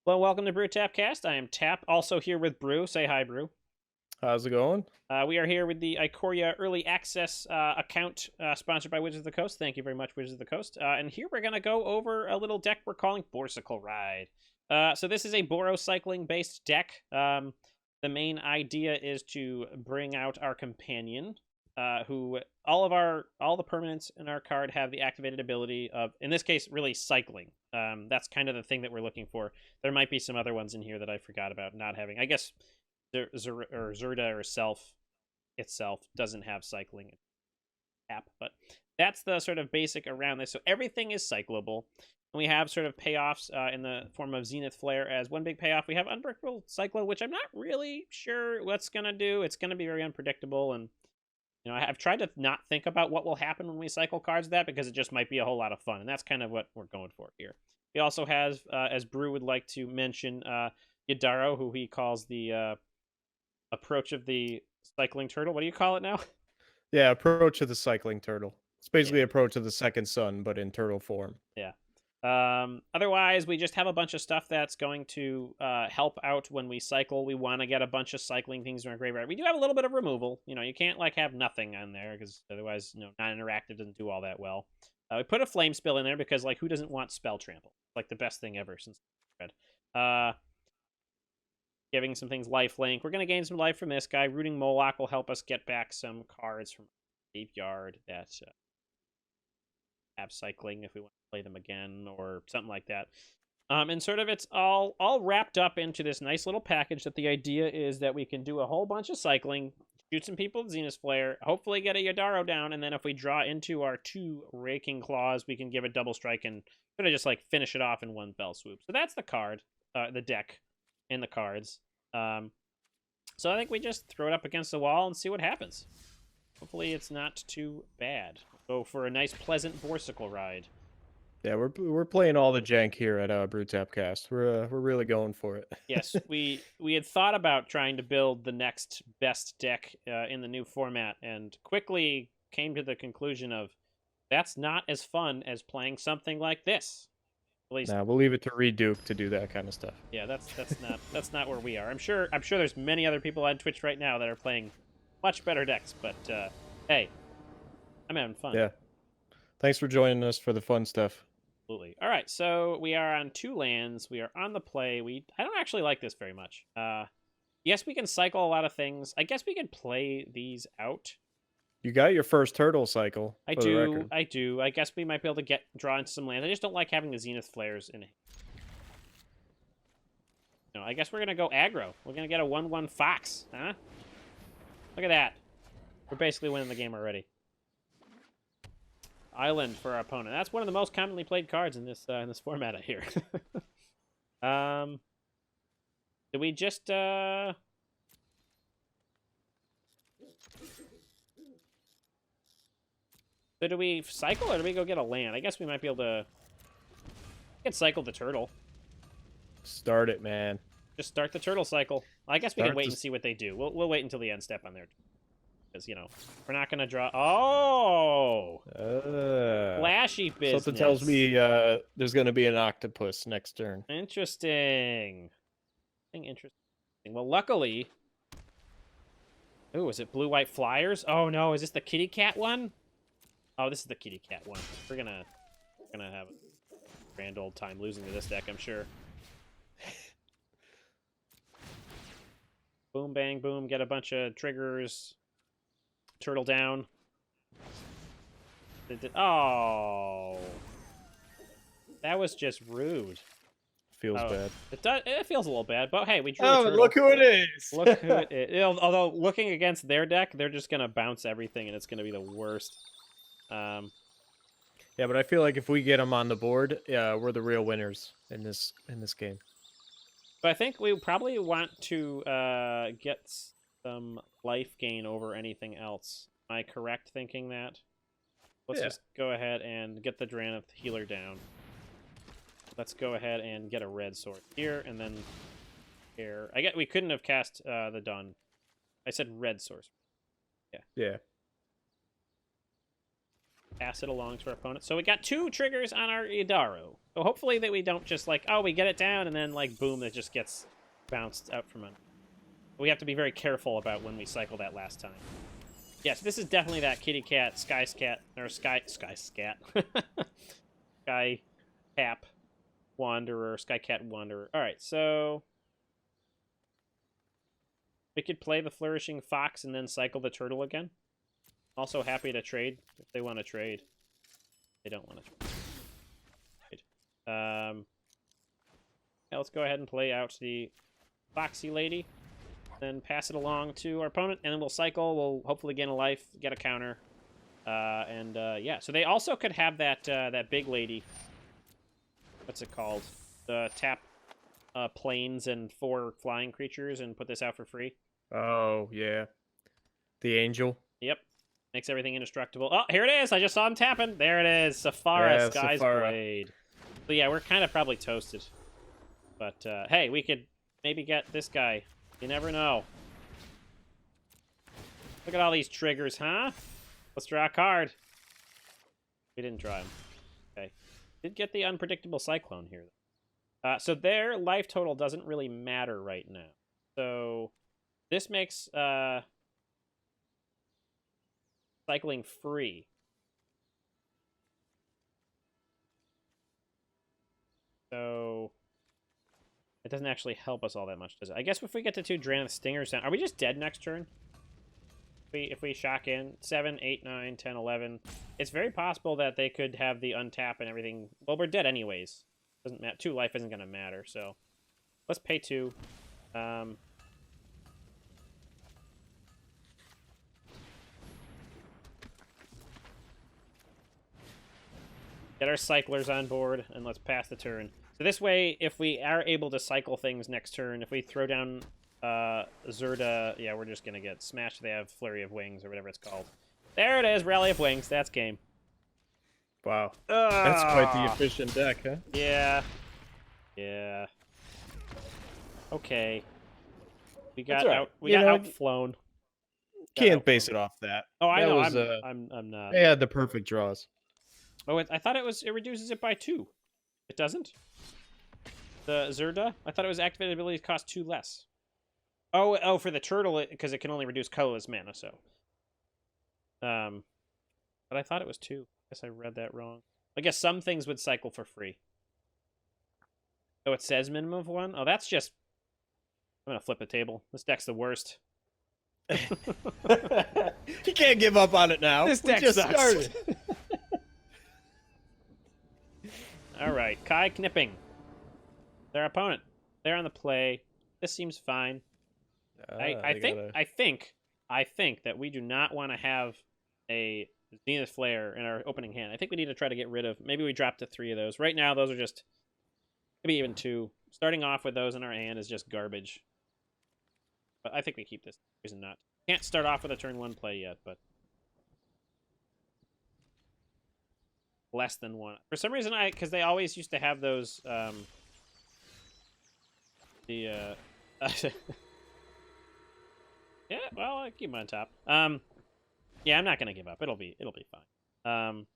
Hello, welcome to Brew Tapcast. I am Tap, also here with Brew. Say hi, Brew. How's it going? We are here with the Ikoria Early Access account sponsored by Wizards of the Coast. Thank you very much, Wizards of the Coast. And here we're going to go over a little deck we're calling Borcycle Ride. So this is a Borcycling-based deck. The main idea is to bring out our companion, who all the permanents in our card have the activated ability of, in this case, really cycling. That's kind of the thing that we're looking for. There might be some other ones in here that I forgot about not having. I guess Zerda or Self itself doesn't have cycling app, but that's the sort of basic around this. So everything is cyclable. And we have sort of payoffs in the form of Zenith Flare as one big payoff. We have Unbreakable Cyclo, which I'm not really sure what's going to do. It's going to be very unpredictable. And, you know, I've tried to not think about what will happen when we cycle cards with that because it just might be a whole lot of fun. And that's kind of what we're going for here. He also has, as Brew would like to mention, Yadaro, who he calls the approach of the cycling turtle. What do you call it now? Yeah, approach of the cycling turtle. It's basically Yeah. approach of the second sun, but in turtle form. Yeah. Otherwise, we just have a bunch of stuff that's going to help out when we cycle. We want to get a bunch of cycling things in our graveyard. We do have a little bit of removal. You know, you can't like have nothing on there because otherwise, you know, non-interactive doesn't do all that well. We put a flame spill in there because like who doesn't want spell trample? Like the best thing ever since red. Giving some things lifelink. We're going to gain some life from this guy. Rooting Moloch will help us get back some cards from graveyard that have cycling if we want to play them again or something like that. And sort of it's all wrapped up into this nice little package that the idea is that we can do a whole bunch of cycling, shoot some people with Zenith Flare, hopefully get a Yadaro down, and then if we draw into our 2 Raking Claws, we can give a double strike and sort of just like finish it off in one fell swoop. So that's the card, the deck. In the cards. So I think we just throw it up against the wall and see what happens. Hopefully it's not too bad. Go for a nice, pleasant Borcycle ride. Yeah, we're playing all the jank here at Brew Tapcast. We're really going for it. Yes, we had thought about trying to build the next best deck in the new format, and quickly came to the conclusion of that's not as fun as playing something like this. At least, Nah, we'll leave it to Reduke to do that kind of stuff. yeah, that's not where we are. I'm sure there's many other people on Twitch right now that are playing much better decks, but hey, I'm having fun. Yeah. Thanks for joining us for the fun stuff. Absolutely. All right, so we are on 2 lands. We are on the play. I don't actually like this very much. Yes, we can cycle a lot of things. I guess we could play these out. You got your first turtle cycle. I do. I guess we might be able to draw into some lands. I just don't like having the Zenith Flares in it. No, I guess we're gonna go aggro. We're gonna get a 1/1 Fox, huh? Look at that. We're basically winning the game already. Island for our opponent. That's one of the most commonly played cards in this format, I hear. Do we just So do we cycle or do we go get a land? I guess we might be able to cycle the turtle. Start it, man. Just start the turtle cycle. I guess we can wait and see what they do. We'll wait until the end step on there. Because, you know, we're not going to draw... Oh! Flashy business. Something tells me there's going to be an octopus next turn. Interesting. Interesting. Well, luckily... Ooh, is it blue-white flyers? Oh, no. Is this the kitty cat one? Oh, this is the kitty cat one. We're gonna have a grand old time losing to this deck, I'm sure. Boom, bang, boom. Get a bunch of triggers. Turtle down. Oh. That was just rude. Feels bad. It feels a little bad, but hey, we drew a turtle. Look who it is! Look who it is. Although, looking against their deck, they're just going to bounce everything, and it's going to be the worst. Yeah, but I feel like if we get them on the board, we're the real winners in this game. But I think we probably want to get some life gain over anything else. Am I correct thinking that? Let's just go ahead and get the Drannith healer down. Let's go ahead and get a red sword here, and then here. We couldn't have cast the Dun. I said red source. Yeah. Yeah. pass it along to our opponent. So we got 2 triggers on our Idaro. So hopefully that we don't just like, oh, we get it down and then like boom, it just gets bounced out from under. We have to be very careful about when we cycle that last time. Yes, this is definitely that kitty cat, sky scat, or sky scat, sky cap wanderer, sky cat wanderer. All right, so we could play the flourishing fox and then cycle the turtle again. Also happy to trade if they want to trade. They don't want to trade. Yeah, let's go ahead and play out the foxy lady. Then pass it along to our opponent, and then we'll cycle. We'll hopefully gain a life, get a counter, yeah. So they also could have that that big lady. What's it called? The tap planes and 4 flying creatures and put this out for free. Oh yeah, the angel. Yep, makes everything indestructible. Oh, here it is! I just saw him tapping. There it is, Safara, Yeah, Sky's Safara. Blade. So yeah, we're kind of probably toasted. But hey, we could maybe get this guy. You never know. Look at all these triggers, huh? Let's draw a card. We didn't draw him. Okay. Did get the unpredictable cyclone here. So their life total doesn't really matter right now. So this makes cycling free. So it doesn't actually help us all that much, does it? I guess if we get the 2 Drannith Stingers down... Are we just dead next turn? If we shock in 7, 8, 9, 10, 11... It's very possible that they could have the untap and everything... Well, we're dead anyways. Doesn't matter. 2 life isn't going to matter, so... Let's pay 2. Get our cyclers on board, and let's pass the turn. So this way, if we are able to cycle things next turn, if we throw down Zerda, yeah, we're just going to get smashed. They have Flurry of Wings, or whatever it's called. There it is, Rally of Wings. That's game. Wow, that's quite the efficient deck, huh? Yeah. Yeah. Okay. We got right. out. We got outflown. Can't base it off that. Oh, I That know. was, I'm not. They had the perfect draws. Oh, I thought it was. It reduces it by 2. It doesn't. The Zerda? I thought it was activated abilities cost 2 less. Oh, for the turtle, because it can only reduce colorless mana, so. But I thought it was 2. I guess I read that wrong. I guess some things would cycle for free. Oh, it says minimum of 1? Oh, that's just... I'm gonna flip the table. This deck's the worst. You can't give up on it now. This deck just sucks. started. Alright, KaiKnipping. Their opponent. They're on the play. This seems fine. I think that we do not want to have a Zenith Flare in our opening hand. I think we need to try to get rid of... Maybe we drop to 3 of those. Right now, those are just... Maybe even 2. Starting off with those in our hand is just garbage. But I think we keep this. Reason not. Can't start off with a turn 1 play yet, but... Less than 1. For some reason, because they always used to have those... yeah, well, I keep them on top. Yeah, I'm not gonna give up. It'll be fine.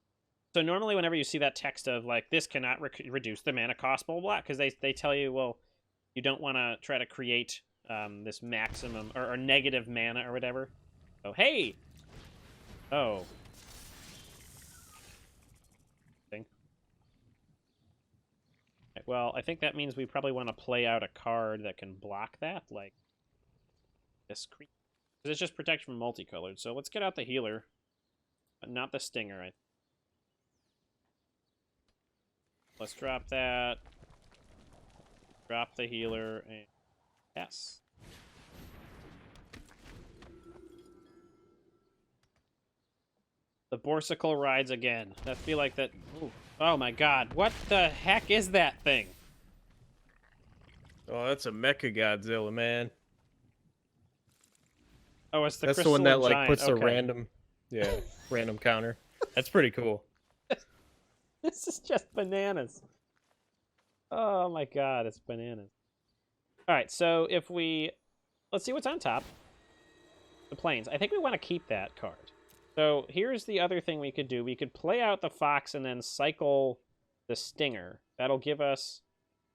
So normally, whenever you see that text of like this cannot reduce the mana cost, blah blah, because they tell you, well, you don't want to try to create this maximum or negative mana or whatever. Oh hey, oh. Well, I think that means we probably want to play out a card that can block that, like this creature. Because it's just protection from multicolored. So let's get out the healer, but not the stinger. Let's drop that. Drop the healer, and yes. The Borcycle rides again. That feel like that. Ooh. Oh my god, what the heck is that thing? Oh, that's a Mecha Godzilla, man. Oh, it's the That's the one that like giant. puts Okay. a random, random counter. That's pretty cool. This is just bananas. Oh my god, it's bananas. Alright, so if we... Let's see what's on top. The plains. I think we want to keep that card. So here's the other thing we could do. We could play out the fox and then cycle the stinger. That'll give us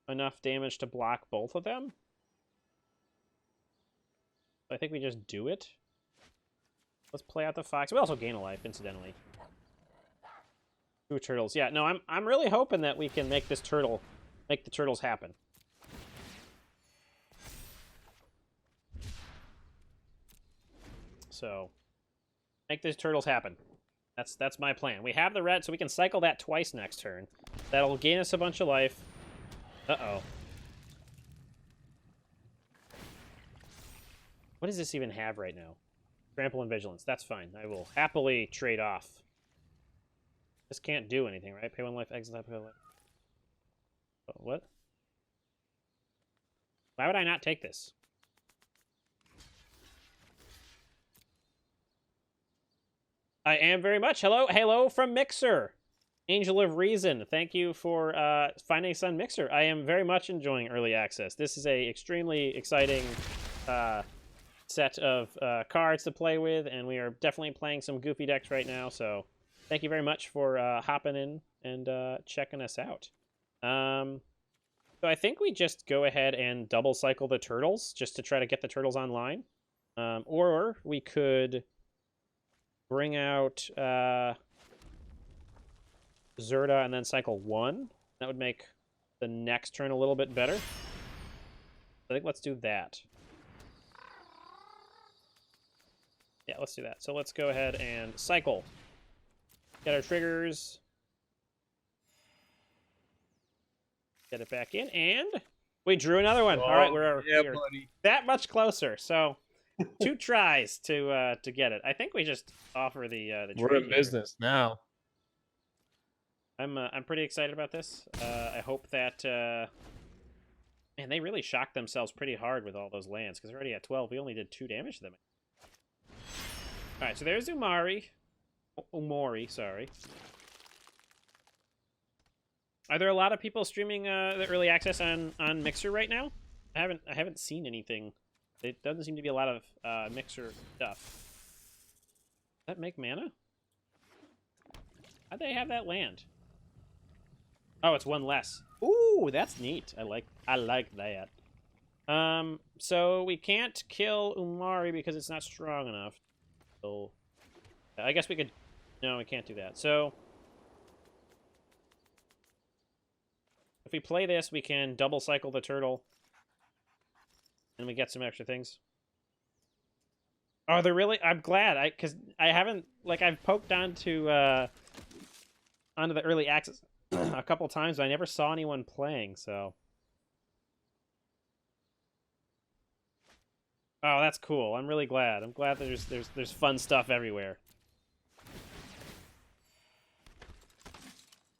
enough damage to block both of them. I think we just do it. Let's play out the fox. We also gain a life, incidentally. 2 turtles. Yeah, no, I'm really hoping that we can make the turtles happen. So, make these turtles happen. That's my plan. We have the red, so we can cycle that twice next turn. That'll gain us a bunch of life. Uh-oh. What does this even have right now? Trample and Vigilance. That's fine. I will happily trade off. This can't do anything, right? Pay 1 life, exit that, pay 1 life. What? Why would I not take this? I am very much. Hello from Mixer. Angel of Reason. Thank you for finding us on Mixer. I am very much enjoying early access. This is a extremely exciting set of cards to play with, and we are definitely playing some goofy decks right now, so thank you very much for hopping in and checking us out. So I think we just go ahead and double cycle the turtles just to try to get the turtles online. Or we could bring out Zerda and then cycle 1. That would make the next turn a little bit better. I think let's do that. Yeah, let's do that. So let's go ahead and cycle. Get our triggers. Get it back in, and we drew another one. All right, we're that much closer. So 2 tries to get it. I think we just offer the We're in business now. I'm pretty excited about this. I hope that man, they really shocked themselves pretty hard with all those lands because they're already at 12. We only did 2 damage to them. All right, so there's Umori, sorry. Are there a lot of people streaming the early access on Mixer right now? I haven't seen anything. It doesn't seem to be a lot of Mixer stuff. Does that make mana? How'd they have that land? Oh, it's 1 less. Ooh, that's neat. I like that. So we can't kill Umari because it's not strong enough. So I guess we could. No, we can't do that. So if we play this, we can double cycle the turtle, and we get some extra things. Oh, they're really. I'm glad. Because I haven't I've poked onto the early access a couple times, but I never saw anyone playing. So. Oh, that's cool. I'm really glad. I'm glad that there's fun stuff everywhere.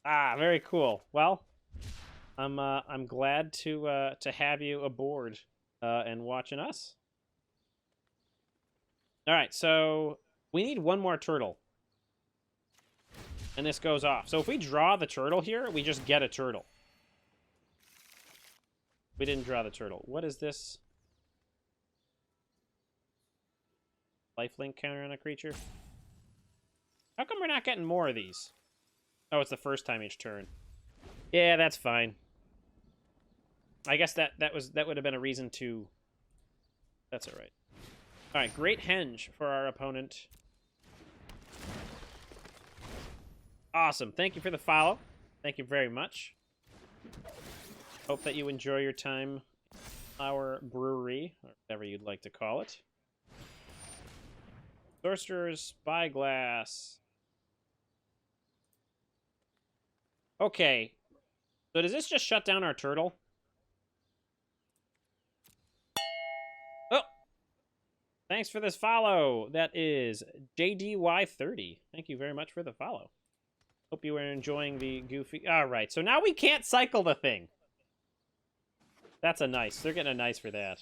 Ah, very cool. Well, I'm glad to have you aboard and watching us. All right, so we need 1 more turtle, and this goes off. So if we draw the turtle here, we just get a turtle. We didn't draw the turtle. What is this? Lifelink counter on a creature? How come we're not getting more of these? Oh, it's the first time each turn. Yeah, that's fine. I guess that would have been a reason to. That's all right. All right, great henge for our opponent. Awesome. Thank you for the follow. Thank you very much. Hope that you enjoy your time at our brewery, or whatever you'd like to call it. Sorcerer's Spyglass. Okay. So does this just shut down our turtle? Oh! Thanks for this follow. That is JDY30. Thank you very much for the follow. Hope you are enjoying the goofy... Alright, so now we can't cycle the thing. That's a nice. They're getting a nice for that.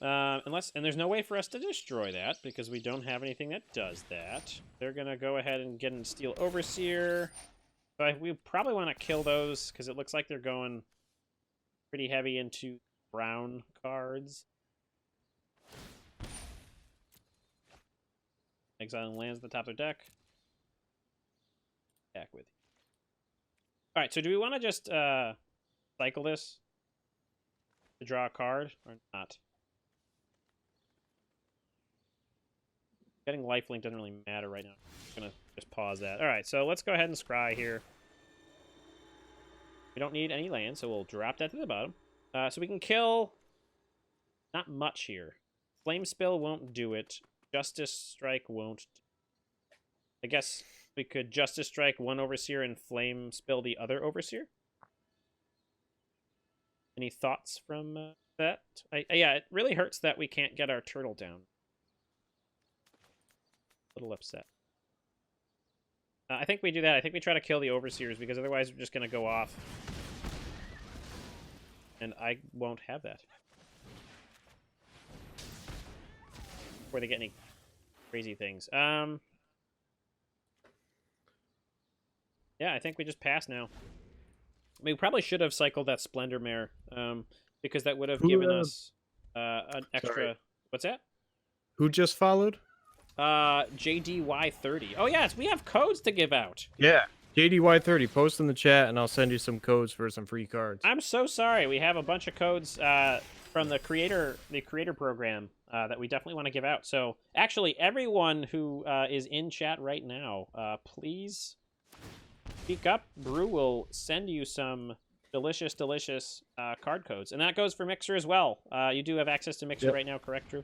And there's no way for us to destroy that because we don't have anything that does that. They're gonna go ahead and get and steal Overseer. So we probably want to kill those because it looks like they're going pretty heavy into brown cards. Exiling lands at the top of their deck. Back with you. All right, so do we want to just cycle this to draw a card or not? Getting lifelink doesn't really matter right now. I'm going to just pause that. All right, so let's go ahead and scry here. We don't need any land, so we'll drop that to the bottom. So we can kill... Not much here. Flame Spill won't do it. Justice Strike won't. I guess we could Justice Strike one Overseer and Flame Spill the other Overseer. Any thoughts from that? Yeah, it really hurts that we can't get our turtle down. A little upset. I think we do that. I think we try to kill the Overseers because otherwise we're just going to go off. And I won't have that. Before they get any crazy things. Yeah, I think we just pass now. I mean, we probably should have cycled that Splendor Mare, because that would have given us an extra... Sorry. What's that? Who just followed? JDY30. Oh, yes, we have codes to give out. Yeah. JDY30, post in the chat, and I'll send you some codes for some free cards. I'm so sorry. We have a bunch of codes from the creator program that we definitely want to give out. So, actually, everyone who is in chat right now, please speak up. Brew will send you some delicious card codes. And that goes for Mixer as well. You do have access to Mixer right now, correct, Drew?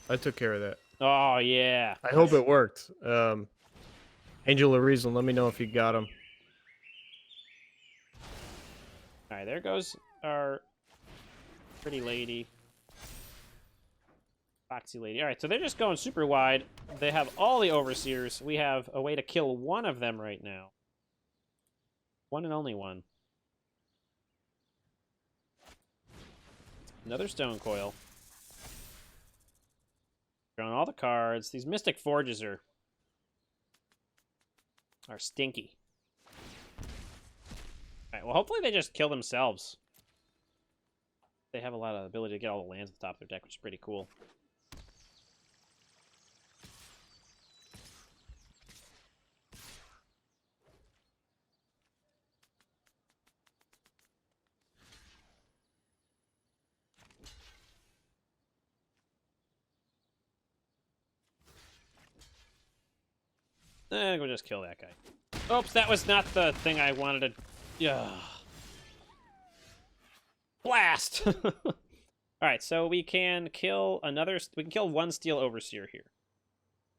I took care of that. Oh, yeah. I hope it worked. Angel of Reason, let me know if you got them. All right, there goes our pretty lady. Foxy lady. All right, so they're just going super wide. They have all the Overseers. We have a way to kill one of them right now. One and only one. Another Stone Coil. Drawing all the cards. These Mystic Forges are stinky. Alright, well, hopefully they just kill themselves. They have a lot of ability to get all the lands at the top of their deck, which is pretty cool. We'll just kill that guy. Oops, that was not the thing I wanted to... Yeah. Blast! Alright, so we can kill another... We can kill one Steel Overseer here.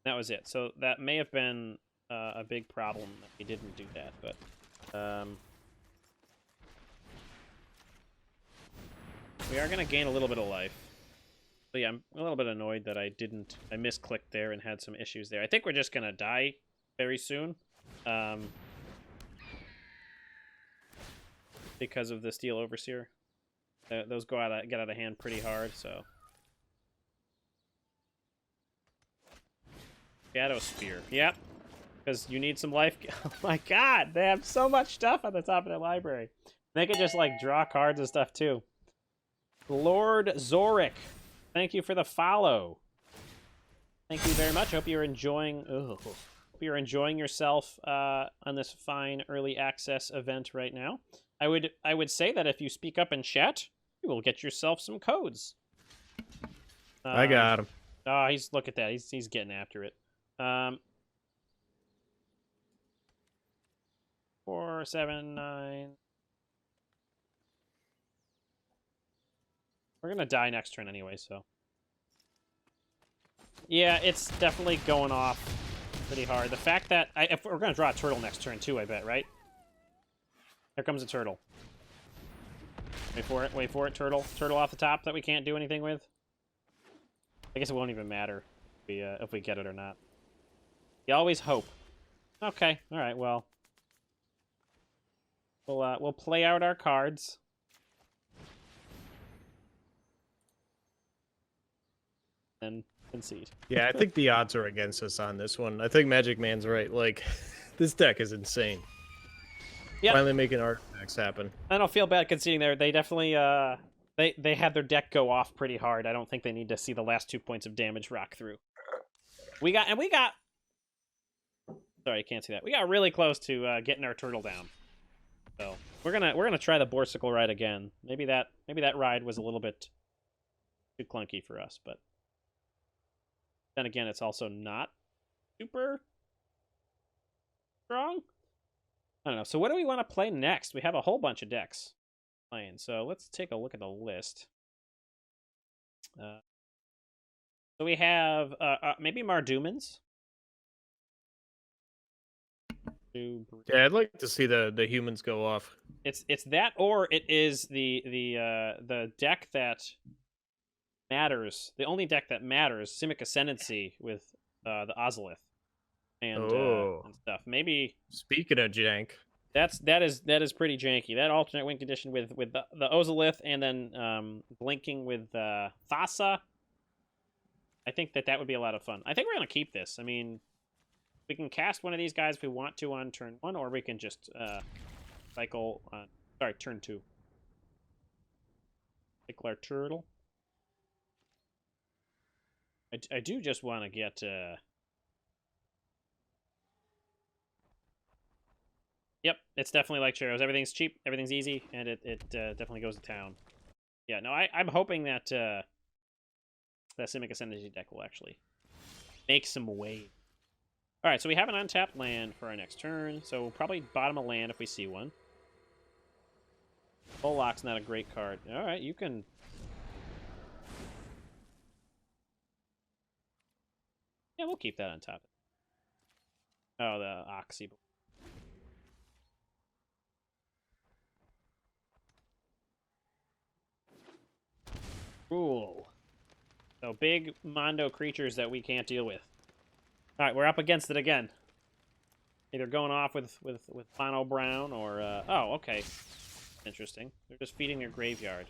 That was it. So that may have been a big problem that we didn't do that, but... we are going to gain a little bit of life. But yeah, I'm a little bit annoyed that I misclicked there and had some issues there. I think we're just going to die very soon. Because of the Steel Overseer. Those get out of hand pretty hard, so. Shadow Spear. Yep. Because you need some life. Oh my god, they have so much stuff on the top of their library. They could just, like, draw cards and stuff, too. Lord Zorik. Thank you for the follow. Thank you very much. Hope you're enjoying... Ugh. Hope you're enjoying yourself on this fine early access event right now. I would say that if you speak up in chat, you will get yourself some codes. I got him. Oh, look at that. He's getting after it. 4, 7, 9. We're gonna die next turn anyway, so. Yeah, it's definitely going off pretty hard. The fact that if we're gonna draw a turtle next turn too, I bet, right? Here comes a turtle. Wait for it, turtle. Turtle off the top that we can't do anything with. I guess it won't even matter if we get it or not. You always hope. Okay, all right. Well, we'll play out our cards. And concede. Yeah, I think the odds are against us on this one. I think Magic Man's right. Like, this deck is insane. Yeah. Finally making artifacts happen. I don't feel bad conceding there. They definitely they had their deck go off pretty hard. I don't think they need to see the last 2 points of damage rock through. We got Sorry, you can't see that. We got really close to getting our turtle down. So we're gonna try the Borcycle ride again. Maybe that ride was a little bit too clunky for us, but then again, it's also not super strong. I don't know. So what do we want to play next? We have a whole bunch of decks playing. So let's take a look at the list. So we have maybe Mardumans. Yeah, I'd like to see the humans go off. It's that, or it is the deck that matters. The only deck that matters, Simic Ascendancy with the Ozolith and stuff. Maybe speaking of jank, that is pretty janky. That alternate win condition with the Ozolith and then blinking with Thassa. I think that would be a lot of fun. I think we're gonna keep this. I mean, we can cast one of these guys if we want to on turn 1, or we can just cycle on. Sorry, turn 2. Cycle our turtle. I do just want to get. Yep, it's definitely like Cheros. Everything's cheap, everything's easy, and it definitely goes to town. Yeah, no, I'm hoping that that Simic Ascendancy deck will actually make some weight. All right, so we have an untapped land for our next turn, so we'll probably bottom a land if we see one. Bullock's not a great card. All right, you can. Yeah, we'll keep that on top. Oh, the Oxy. Cool. So big Mondo creatures that we can't deal with. All right, we're up against it again. Either going off with Mono Brown or oh, okay. Interesting. They're just feeding their graveyard.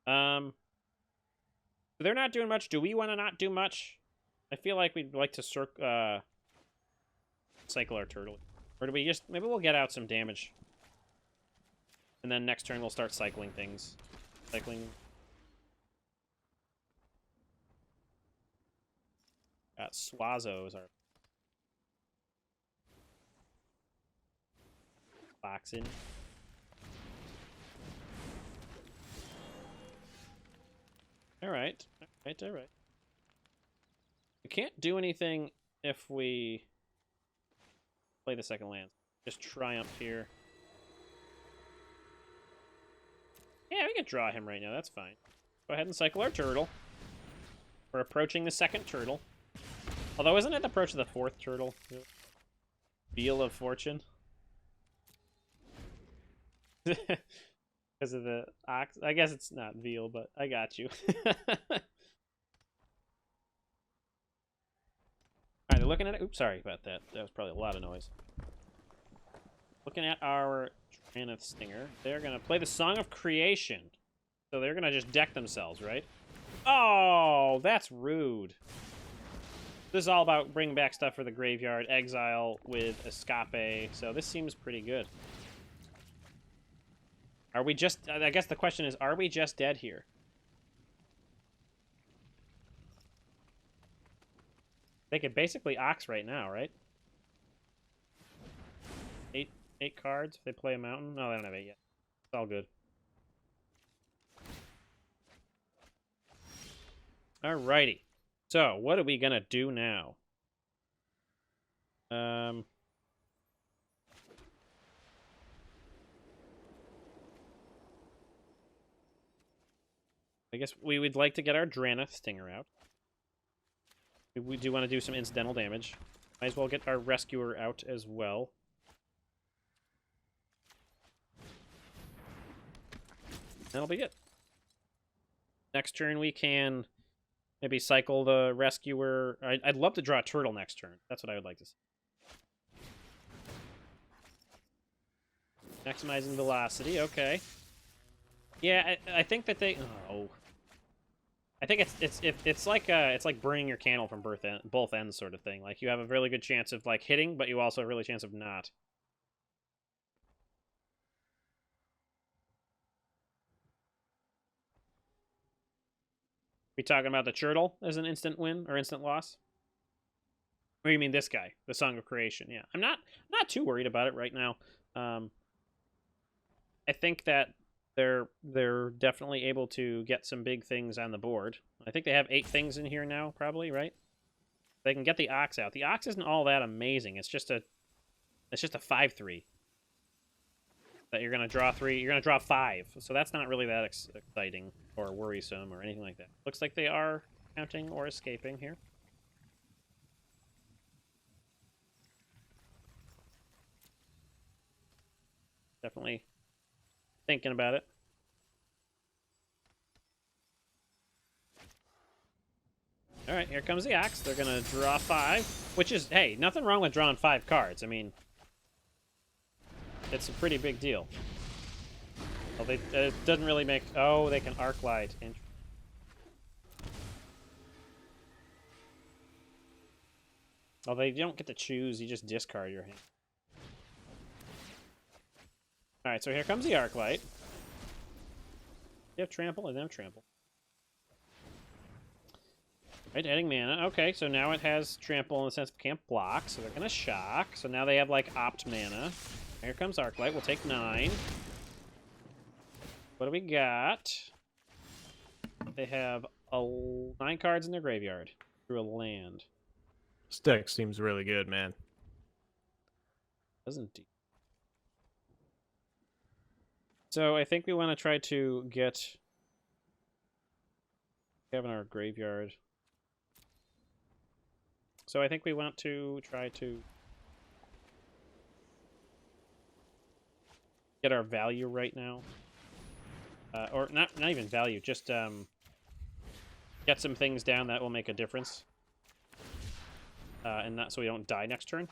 They're not doing much. Do we want to not do much? I feel like we'd like to cycle our turtle. Or do we just... Maybe we'll get out some damage. And then next turn we'll start cycling things. Cycling... Got Swazzo as our... Boxing. Alright. Alright. We can't do anything if we play the second land. Just Triumph here. Yeah, we can draw him right now. That's fine. Go ahead and cycle our turtle. We're approaching the second turtle. Although, isn't it the approach of the fourth turtle? Wheel of Fortune? Because of the ox. I guess it's not veal, but I got you. Alright, they're looking at it. Oops, sorry about that. That was probably a lot of noise. Looking at our Traneth Stinger. They're going to play the Song of Creation. So they're going to just deck themselves, right? Oh, that's rude. This is all about bringing back stuff for the graveyard. Exile with Escape. So this seems pretty good. Are we just... I guess the question is, are we just dead here? They could basically Ox right now, right? Eight cards if they play a mountain. No, they don't have 8 yet. It's all good. Alrighty. So, what are we gonna do now? I guess we would like to get our Traneth Stinger out. We do want to do some incidental damage. Might as well get our Rescuer out as well. That'll be it. Next turn we can maybe cycle the Rescuer. I'd love to draw a turtle next turn. That's what I would like to see. Maximizing velocity, okay. Yeah, I think that they... Oh. I think it's like burning your candle from both ends sort of thing. Like, you have a really good chance of, like, hitting, but you also have a really chance of not. We talking about the turtle as an instant win or instant loss? Or you mean this guy, the Song of Creation? Yeah, I'm not too worried about it right now. I think that they're definitely able to get some big things on the board. I think they have 8 things in here now, probably, right? They can get the Ox out. The Ox isn't all that amazing. It's just a 5/3 that you're gonna draw 3. You're gonna draw 5, so that's not really that exciting or worrisome or anything like that. Looks like they are counting or escaping here. Definitely thinking about it. All right, here comes the Ox. They're going to draw 5, which is, hey, nothing wrong with drawing 5 cards. I mean, it's a pretty big deal. Well, it doesn't really make... Oh, they can Arc Light. Oh, they don't get to choose. You just discard your hand. All right, so here comes the Arc Light. You have Trample? I don't have Trample. Right, adding mana. Okay, so now it has Trample in the sense of can't block, so they're going to shock. So now they have, like, opt mana. Here comes Arclight. We'll take 9. What do we got? They have 9 cards in their graveyard through a land. This deck seems really good, man. Doesn't it? So I think we want to try to get... We have in our graveyard... So I think we want to try to get our value right now. Or not even value, just get some things down that will make a difference. And not so we don't die next turn.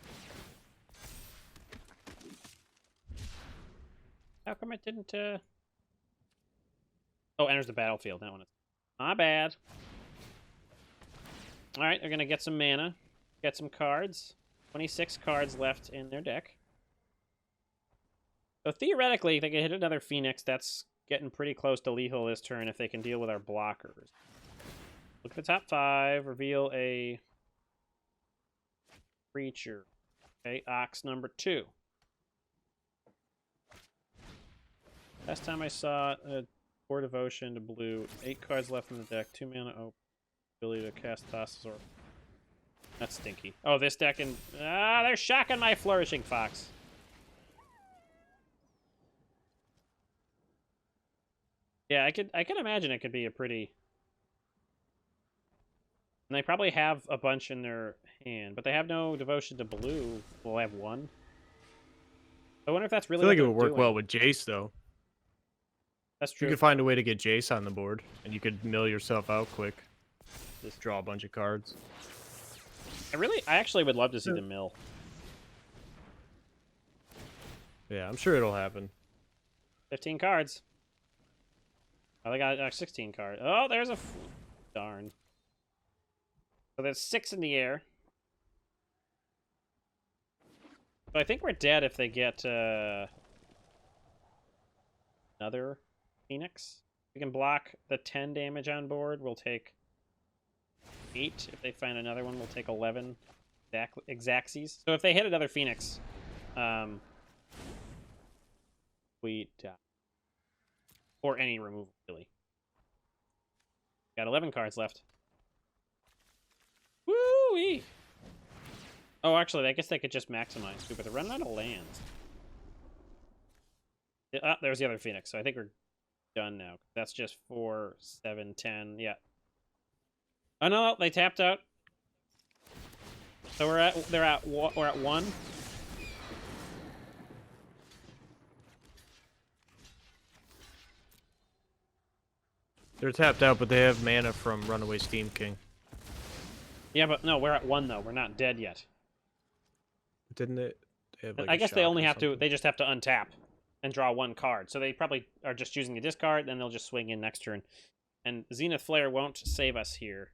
How come it didn't... Oh, enters the battlefield. That one is... My bad. Alright, they're going to get some mana. Get some cards. 26 cards left in their deck. So theoretically, if they can hit another Phoenix, that's getting pretty close to lethal this turn if they can deal with our blockers. Look at the top 5. Reveal a creature. Okay, Ox number 2. Last time I saw it, 4 Devotion to blue. 8 cards left in the deck. 2 mana open. Ability to cast Thassa's Oracle. That's stinky. Oh, this deck and... they're shocking my Flourishing Fox. Yeah, I can imagine it could be a pretty... And they probably have a bunch in their hand, but they have no Devotion to blue. Well, I have 1. I wonder if that's really I feel like it what would they're work doing. well with Jace, though. That's true. You could find a way to get Jace on the board, and you could mill yourself out quick. Just draw a bunch of cards. I actually would love to see the mill. Yeah, I'm sure it'll happen. 15 cards. Oh, they got 16 cards. Oh, there's a... Darn. So there's 6 in the air. So I think we're dead if they get another Phoenix. We can block the 10 damage on board. We'll take 8. If they find another one, we'll take 11 Exacxies. So if they hit another Phoenix, we die. Or any removal, really. Got 11 cards left. Woo-wee! Oh, actually, I guess they could just maximize, too, but they're running out of lands. There's the other Phoenix, so I think we're done now. That's just 4, 7, 10, yeah. Oh, no, they tapped out. So we're at 1. They're tapped out, but they have mana from Runaway Steam King. Yeah, but no, we're at 1 though. We're not dead yet. Didn't it? They have, like, I guess they only have to. They just have to untap and draw 1 card. So they probably are just choosing to discard, then they'll just swing in next turn. And Zenith Flare won't save us here.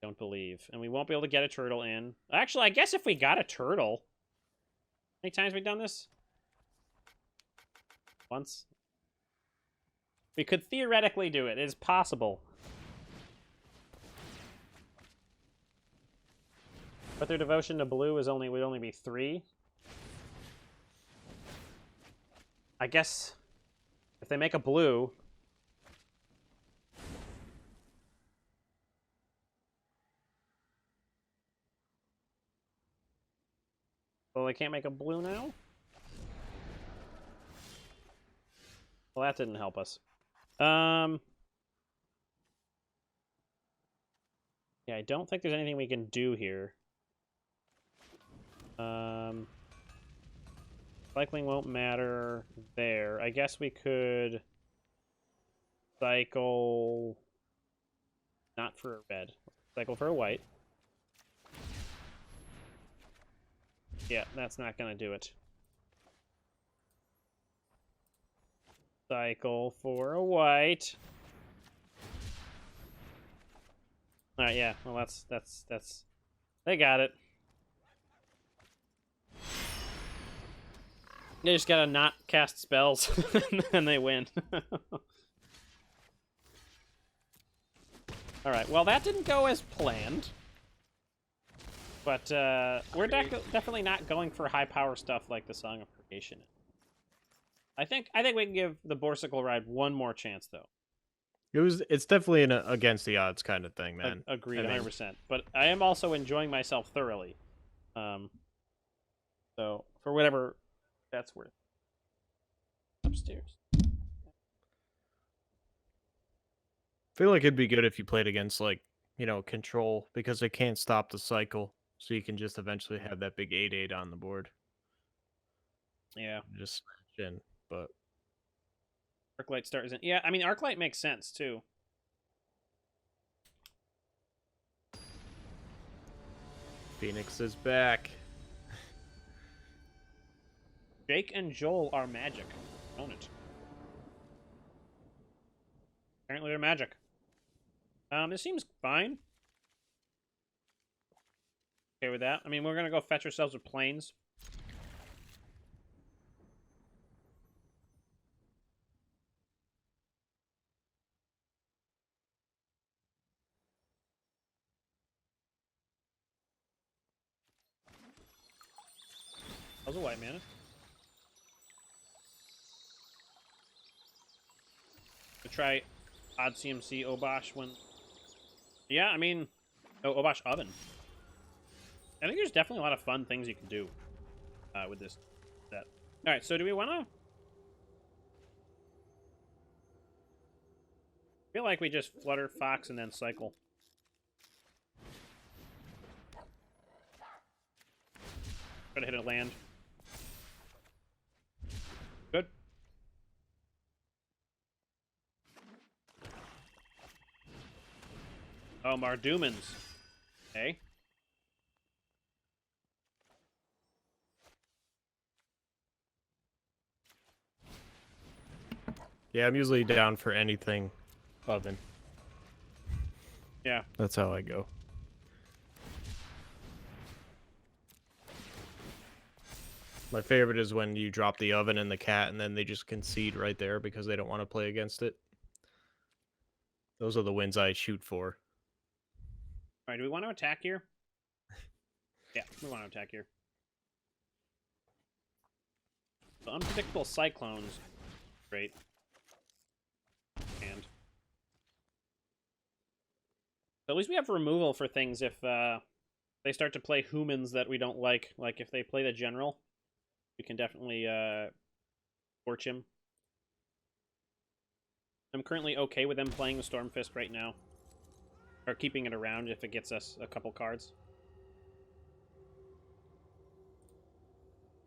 Don't believe. And we won't be able to get a turtle in. Actually, I guess if we got a turtle... How many times have we done this? Once? We could theoretically do it. It is possible. But their devotion to blue would only be 3. I guess if they make a blue, well, they can't make a blue now? Well, that didn't help us. Yeah, I don't think there's anything we can do here. Cycling won't matter there. I guess we could cycle not for a red. Cycle for a white. Yeah, that's not gonna do it. Cycle for a white. Alright, yeah. Well, that's... They got it. They just gotta not cast spells, and they win. Alright, well, that didn't go as planned. But, we're definitely not going for high-power stuff like the Song of Creation. I think we can give the Borcycle ride one more chance, though. It's definitely an against the odds kind of thing, man. Agreed, 100%. But I am also enjoying myself thoroughly. So, for whatever that's worth. Upstairs. I feel like it'd be good if you played against, like, you know, control, because they can't stop the cycle. So you can just eventually have that big 8/8 on the board. Yeah. Just smash in, but... Arclight start isn't... Yeah, I mean, Arclight makes sense, too. Phoenix is back. Jake and Joel are magic. Own it. Apparently they're magic. This seems fine. Okay with that. I mean, we're going to go fetch ourselves with planes. That was a white mana. To try odd CMC Obosh when... Yeah, I mean... Oh, Obosh Oven. I think there's definitely a lot of fun things you can do with this set. Alright, so do we want to... I feel like we just Flutter, Fox, and then cycle. Try to hit a land. Good. Oh, Mardumans. Okay. Yeah, I'm usually down for anything oven. Yeah. That's how I go. My favorite is when you drop the oven and the cat and then they just concede right there because they don't want to play against it. Those are the wins I shoot for. Alright, do we want to attack here? Yeah, we want to attack here. The unpredictable cyclones. Great. And at least we have removal for things if they start to play humans that we don't like. Like if they play the general, we can definitely torch him. I'm currently okay with them playing the Stormfist right now. Or keeping it around if it gets us a couple cards.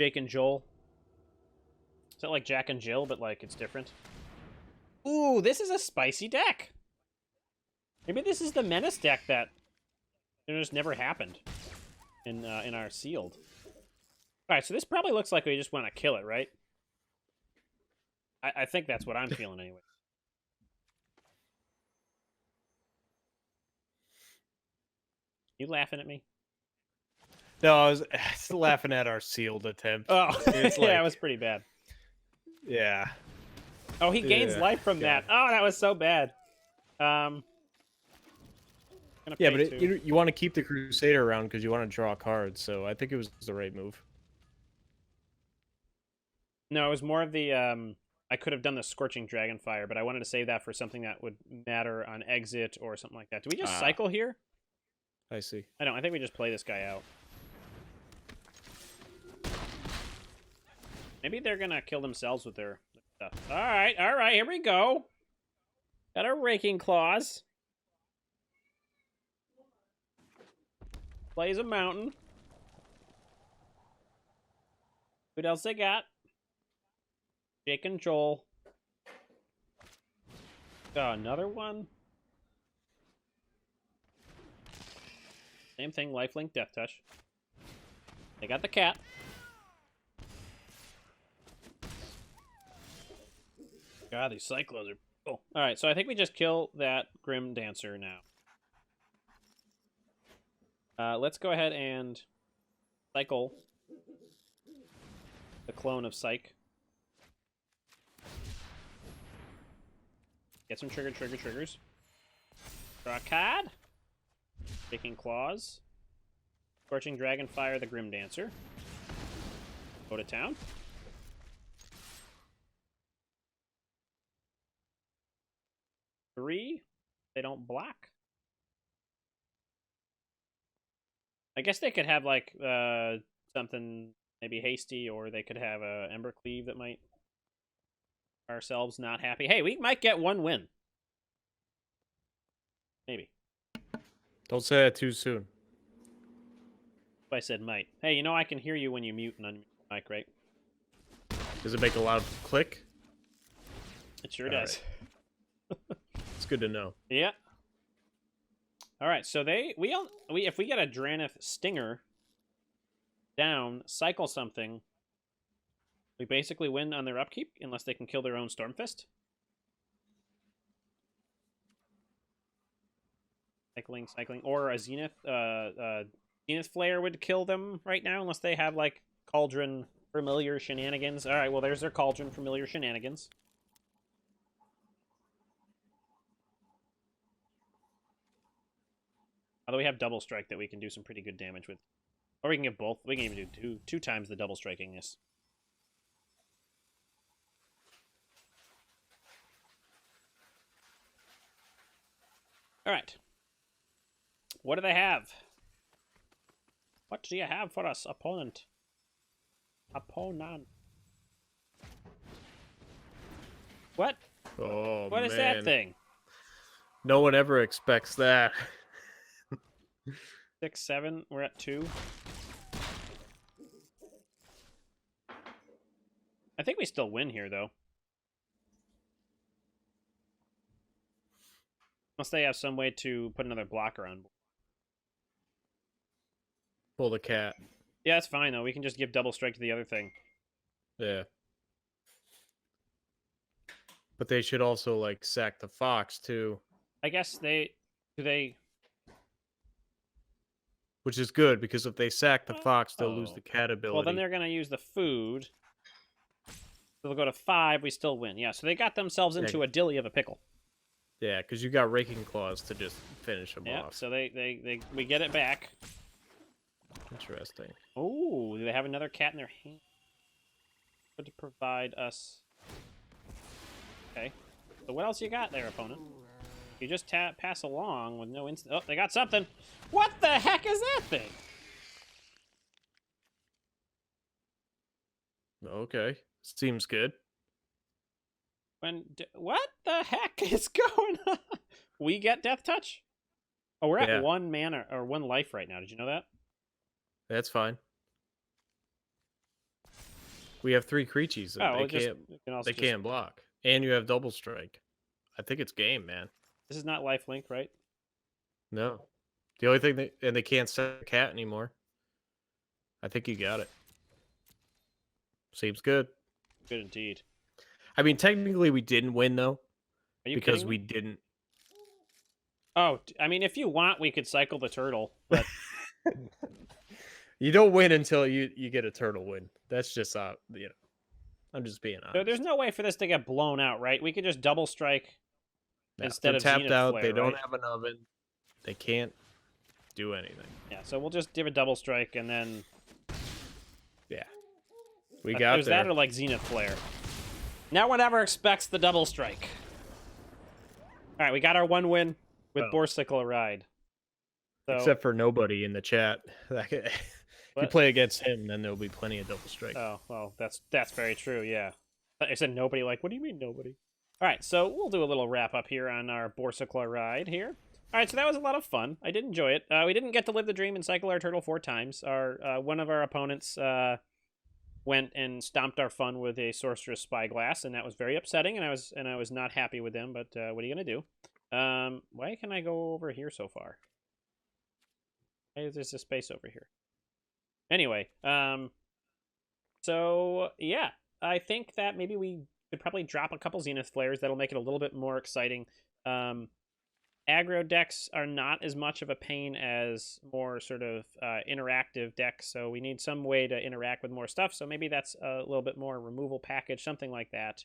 Jake and Joel. Is that like Jack and Jill, but like it's different? Ooh, this is a spicy deck! Maybe this is the Menace deck that just never happened in our sealed. Alright, so this probably looks like we just want to kill it, right? I think that's what I'm feeling anyway. You laughing at me? No, I was laughing at our sealed attempt. Oh, it's like, yeah, it was pretty bad. Yeah. Oh, he gains life from that. Oh, that was so bad. Gonna Yeah, pay but two. you want to keep the Crusader around because you want to draw cards, so I think it was the right move. No, it was more of the I could have done the Scorching Dragonfire, but I wanted to save that for something that would matter on exit or something like that. Do we just cycle here? I see. I don't. I think we just play this guy out. Maybe they're gonna kill themselves with their stuff. All right, here we go. Got our Raking Claws. Plays a mountain. What else they got? Jake and Joel. Got another one. Same thing, lifelink, death touch. They got the cat. God, these cyclos are cool. Alright, so I think we just kill that Grim Dancer now. Let's go ahead and cycle the clone of Psych. Get some triggers. Draw a card. Taking Claws. Scorching Dragonfire, the Grim Dancer. Go to town. Three. They don't block. I guess they could have like something maybe hasty, or they could have a Ember Cleave that might ourselves not happy. Hey, we might get one win. Maybe. Don't say that too soon. I said might. Hey, you know I can hear you when you mute and unmute your mic, right? Does it make a loud click? It sure does. Right. It's good to know. Yeah. All right, so if we get a Dranith Stinger down, cycle something, we basically win on their upkeep unless they can kill their own Stormfist. Cycling, or a Zenith, Zenith Flare would kill them right now unless they have like Cauldron Familiar shenanigans. All right, well there's their Cauldron Familiar shenanigans. Although we have Double Strike that we can do some pretty good damage with. Or we can get both. We can even do two times the double strikingness. Alright. What do they have? What do you have for us, opponent? Opponent. What? Oh, What is that thing? No one ever expects that. 6, 7. We're at 2. I think we still win here, though. Unless they have some way to put another blocker on. Pull the cat. Yeah, that's fine, though. We can just give double strike to the other thing. Yeah. But they should also, like, sack the fox, too. I guess they... Do they... Which is good, because if they sack the fox, they'll lose the cat ability. Well, then they're going to use the food. So they'll go to 5, we still win. Yeah, so they got themselves into a dilly of a pickle. Yeah, because you got Raking Claws to just finish them off. So we get it back. Interesting. Oh, do they have another cat in their hand? To provide us... Okay. So what else you got there, opponent? You just pass along with no instant... Oh, they got something! What the heck is that thing? Okay. Seems good. What the heck is going on? We get Death Touch? Oh, we're at 1 mana, or 1 life right now. Did you know that? That's fine. We have 3 creatures. And they can't block. And you have double strike. I think it's game, man. This is not lifelink, right? No. The only thing they can't set a cat anymore. I think you got it. Seems good. Good indeed. I mean, technically we didn't win though. Are you because kidding we me? didn't. Oh, I mean, if you want, we could cycle the turtle, but you don't win until you get a turtle win. That's just I'm just being honest. So there's no way for this to get blown out, right? We could just double strike instead of tapped Zenith out. Flare, They don't right? have an oven. They can't do anything. Yeah, so we'll just give a double strike and then... Yeah. We got it was there. that or like Zenith Flare. No one ever expects the double strike. All right, we got our 1 win with Borcycle Ride. So, except for nobody in the chat. If you play against him, then there'll be plenty of double strike. Oh, well, that's very true, yeah. I said nobody, like, what do you mean nobody? All right, so we'll do a little wrap-up here on our Borcycle Ride here. All right, so that was a lot of fun. I did enjoy it. We didn't get to live the dream and cycle our turtle 4 times. One of our opponents went and stomped our fun with a Sorceress Spyglass, and that was very upsetting, and I was not happy with them, but what are you going to do? Why can I go over here so far? Hey, there's a space over here. Anyway, so yeah, I think that maybe we could probably drop a couple Zenith Flares. That'll make it a little bit more exciting. Aggro decks are not as much of a pain as more sort of interactive decks, so we need some way to interact with more stuff, so maybe that's a little bit more removal package, something like that.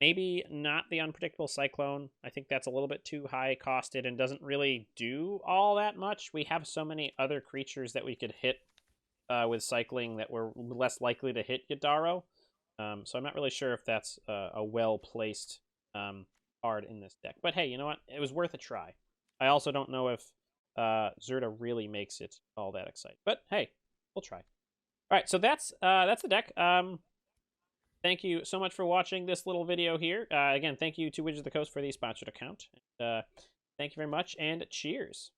Maybe not the Unpredictable Cyclone. I think that's a little bit too high costed and doesn't really do all that much. We have so many other creatures that we could hit with cycling that we're less likely to hit Yadaro. So I'm not really sure if that's a well-placed card in this deck. But hey, you know what? It was worth a try. I also don't know if Zerta really makes it all that exciting. But hey, we'll try. All right, so that's the deck. Thank you so much for watching this little video here. Again, thank you to Wizards of the Coast for the sponsored account. Thank you very much, and cheers.